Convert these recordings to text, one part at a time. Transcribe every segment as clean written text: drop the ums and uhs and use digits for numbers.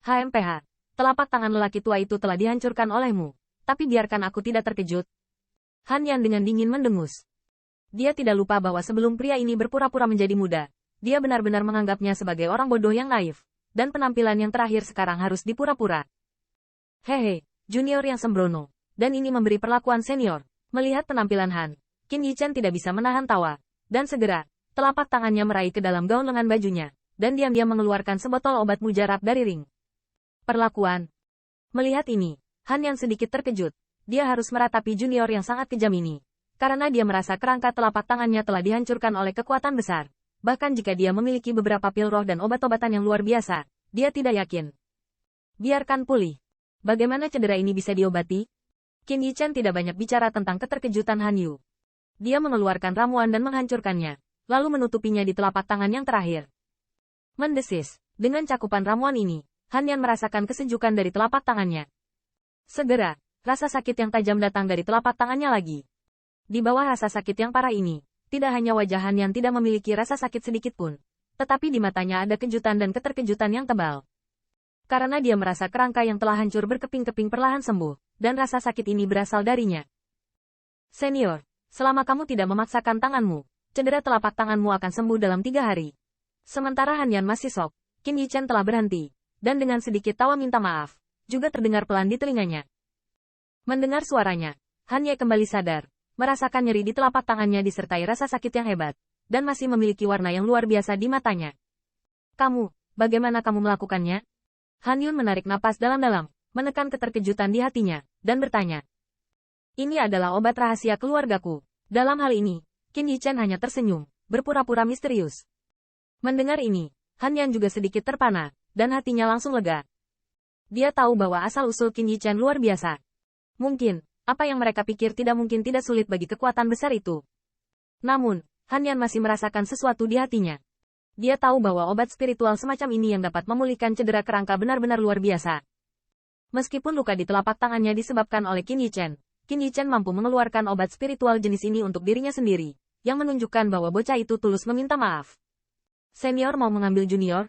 HMPH, telapak tangan lelaki tua itu telah dihancurkan olehmu. Tapi biarkan aku tidak terkejut. Han Yan dengan dingin mendengus. Dia tidak lupa bahwa sebelum pria ini berpura-pura menjadi muda, dia benar-benar menganggapnya sebagai orang bodoh yang naif, dan penampilan yang terakhir sekarang harus dipura-pura. Hehe, junior yang sembrono, dan ini memberi perlakuan senior. Melihat penampilan Han, Qin Yichen tidak bisa menahan tawa, dan segera, telapak tangannya meraih ke dalam gaun lengan bajunya, dan diam-diam mengeluarkan sebotol obat mujarab dari ring. Perlakuan. Melihat ini, Han yang sedikit terkejut. Dia harus meratapi junior yang sangat kejam ini. Karena dia merasa kerangka telapak tangannya telah dihancurkan oleh kekuatan besar. Bahkan jika dia memiliki beberapa pil roh dan obat-obatan yang luar biasa, dia tidak yakin. Biarkan pulih. Bagaimana cedera ini bisa diobati? Qin Yichen tidak banyak bicara tentang keterkejutan Han Yu. Dia mengeluarkan ramuan dan menghancurkannya, lalu menutupinya di telapak tangan yang terakhir. Mendesis. Dengan cakupan ramuan ini, Han Yan merasakan kesejukan dari telapak tangannya. Segera, rasa sakit yang tajam datang dari telapak tangannya lagi. Di bawah rasa sakit yang parah ini, tidak hanya wajah Han Yan tidak memiliki rasa sakit sedikit pun, tetapi di matanya ada kejutan dan keterkejutan yang tebal. Karena dia merasa kerangka yang telah hancur berkeping-keping perlahan sembuh, dan rasa sakit ini berasal darinya. Senior, selama kamu tidak memaksakan tanganmu, cedera telapak tanganmu akan sembuh dalam 3 hari. Sementara Han Yan masih shock, Qin Yichen telah berhenti, dan dengan sedikit tawa minta maaf, juga terdengar pelan di telinganya. Mendengar suaranya, Han Ye kembali sadar, merasakan nyeri di telapak tangannya disertai rasa sakit yang hebat, dan masih memiliki warna yang luar biasa di matanya. Kamu, bagaimana kamu melakukannya? Han Yun menarik napas dalam-dalam, menekan keterkejutan di hatinya, dan bertanya. Ini adalah obat rahasia keluargaku. Dalam hal ini, Qin Yichen hanya tersenyum, berpura-pura misterius. Mendengar ini, Han Yan juga sedikit terpana, dan hatinya langsung lega. Dia tahu bahwa asal-usul Qin Yichen luar biasa. Mungkin, apa yang mereka pikir tidak mungkin tidak sulit bagi kekuatan besar itu. Namun, Han Yan masih merasakan sesuatu di hatinya. Dia tahu bahwa obat spiritual semacam ini yang dapat memulihkan cedera kerangka benar-benar luar biasa. Meskipun luka di telapak tangannya disebabkan oleh Qin Yichen mampu mengeluarkan obat spiritual jenis ini untuk dirinya sendiri, yang menunjukkan bahwa bocah itu tulus meminta maaf. Senior mau mengambil junior?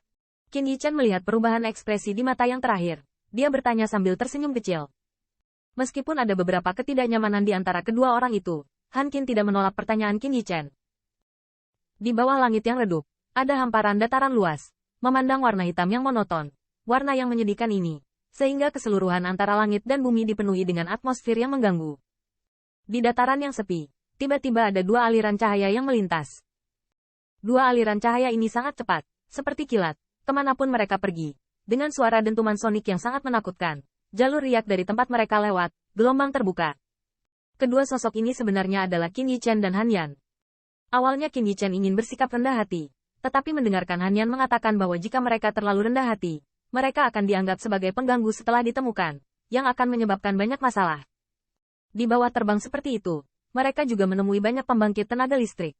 Qin Yichen melihat perubahan ekspresi di mata yang terakhir. Dia bertanya sambil tersenyum kecil. Meskipun ada beberapa ketidaknyamanan di antara kedua orang itu, Han Qin tidak menolak pertanyaan Qin Yichen. Di bawah langit yang redup, ada hamparan dataran luas, memandang warna hitam yang monoton, warna yang menyedihkan ini, sehingga keseluruhan antara langit dan bumi dipenuhi dengan atmosfer yang mengganggu. Di dataran yang sepi, tiba-tiba ada 2 aliran cahaya yang melintas. 2 aliran cahaya ini sangat cepat, seperti kilat, kemanapun mereka pergi, dengan suara dentuman sonik yang sangat menakutkan. Jalur riak dari tempat mereka lewat, gelombang terbuka. Kedua sosok ini sebenarnya adalah Qin Yichen dan Han Yan. Awalnya Qin Yichen ingin bersikap rendah hati, tetapi mendengarkan Han Yan mengatakan bahwa jika mereka terlalu rendah hati, mereka akan dianggap sebagai pengganggu setelah ditemukan, yang akan menyebabkan banyak masalah. Di bawah terbang seperti itu, mereka juga menemui banyak pembangkit tenaga listrik.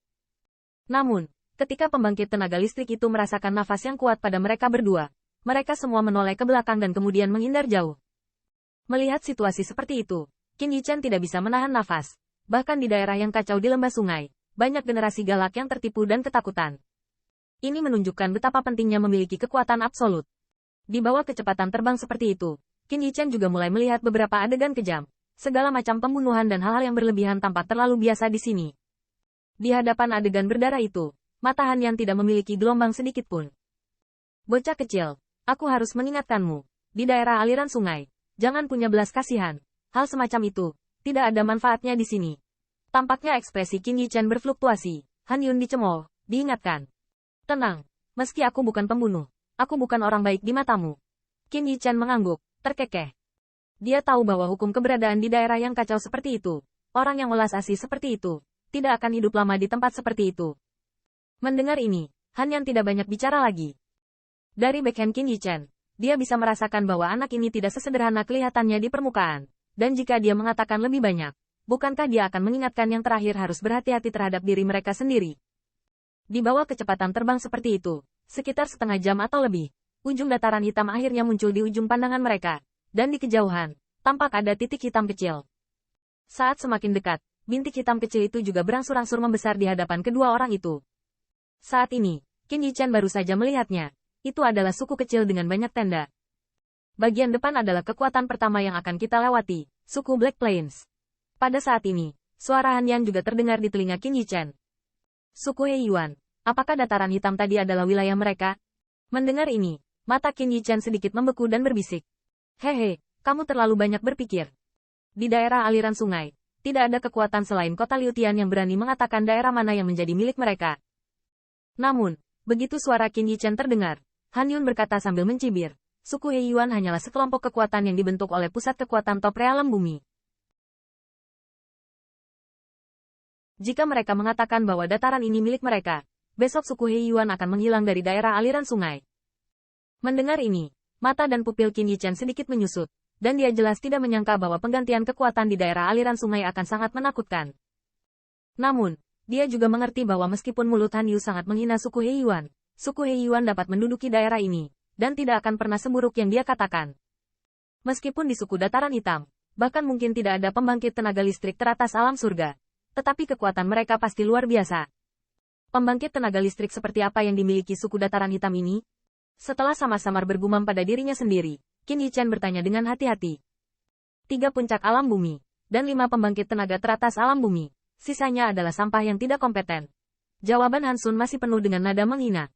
Namun, ketika pembangkit tenaga listrik itu merasakan nafas yang kuat pada mereka berdua, mereka semua menoleh ke belakang dan kemudian menghindar jauh. Melihat situasi seperti itu, Qin Yichen tidak bisa menahan nafas. Bahkan di daerah yang kacau di lembah sungai, banyak generasi galak yang tertipu dan ketakutan. Ini menunjukkan betapa pentingnya memiliki kekuatan absolut. Di bawah kecepatan terbang seperti itu, Qin Yichen juga mulai melihat beberapa adegan kejam. Segala macam pembunuhan dan hal-hal yang berlebihan tampak terlalu biasa di sini. Di hadapan adegan berdarah itu, mata Han Yan tidak memiliki gelombang sedikit pun. Bocah kecil, aku harus mengingatkanmu, di daerah aliran sungai, jangan punya belas kasihan. Hal semacam itu, tidak ada manfaatnya di sini. Tampaknya ekspresi Qin Yichen berfluktuasi. Han Yun dicemooh, diingatkan. Tenang, meski aku bukan pembunuh, aku bukan orang baik di matamu. Qin Yichen mengangguk, terkekeh. Dia tahu bahwa hukum keberadaan di daerah yang kacau seperti itu, orang yang welas asih seperti itu, tidak akan hidup lama di tempat seperti itu. Mendengar ini, Han Yan tidak banyak bicara lagi. Dari backhand Qin Yichen, dia bisa merasakan bahwa anak ini tidak sesederhana kelihatannya di permukaan. Dan jika dia mengatakan lebih banyak, bukankah dia akan mengingatkan yang terakhir harus berhati-hati terhadap diri mereka sendiri? Di bawah kecepatan terbang seperti itu, sekitar setengah jam atau lebih, ujung dataran hitam akhirnya muncul di ujung pandangan mereka. Dan di kejauhan, tampak ada titik hitam kecil. Saat semakin dekat, bintik hitam kecil itu juga berangsur-angsur membesar di hadapan kedua orang itu. Saat ini, Qin Yichen baru saja melihatnya. Itu adalah suku kecil dengan banyak tenda. Bagian depan adalah kekuatan pertama yang akan kita lewati, suku Black Plains. Pada saat ini, suara Han Yan juga terdengar di telinga Qin Yichen. Suku Heiyuan, apakah dataran hitam tadi adalah wilayah mereka? Mendengar ini, mata Qin Yichen sedikit membeku dan berbisik. Hehe, kamu terlalu banyak berpikir. Di daerah aliran sungai, tidak ada kekuatan selain kota Liutian yang berani mengatakan daerah mana yang menjadi milik mereka. Namun, begitu suara Qin Yichen terdengar, Han Yun berkata sambil mencibir, suku Heiyuan hanyalah sekelompok kekuatan yang dibentuk oleh pusat kekuatan top realem bumi. Jika mereka mengatakan bahwa dataran ini milik mereka, besok suku Heiyuan akan menghilang dari daerah aliran sungai. Mendengar ini, mata dan pupil Qin Yichen sedikit menyusut, dan dia jelas tidak menyangka bahwa penggantian kekuatan di daerah aliran sungai akan sangat menakutkan. Namun, dia juga mengerti bahwa meskipun mulut Han Yu sangat menghina suku Heiyuan dapat menduduki daerah ini, dan tidak akan pernah seburuk yang dia katakan. Meskipun di suku dataran hitam, bahkan mungkin tidak ada pembangkit tenaga listrik teratas alam surga, tetapi kekuatan mereka pasti luar biasa. Pembangkit tenaga listrik seperti apa yang dimiliki suku dataran hitam ini? Setelah samar-samar bergumam pada dirinya sendiri, Qin Yichen bertanya dengan hati-hati. 3 puncak alam bumi, dan 5 pembangkit tenaga teratas alam bumi, sisanya adalah sampah yang tidak kompeten. Jawaban Han Sun masih penuh dengan nada menghina.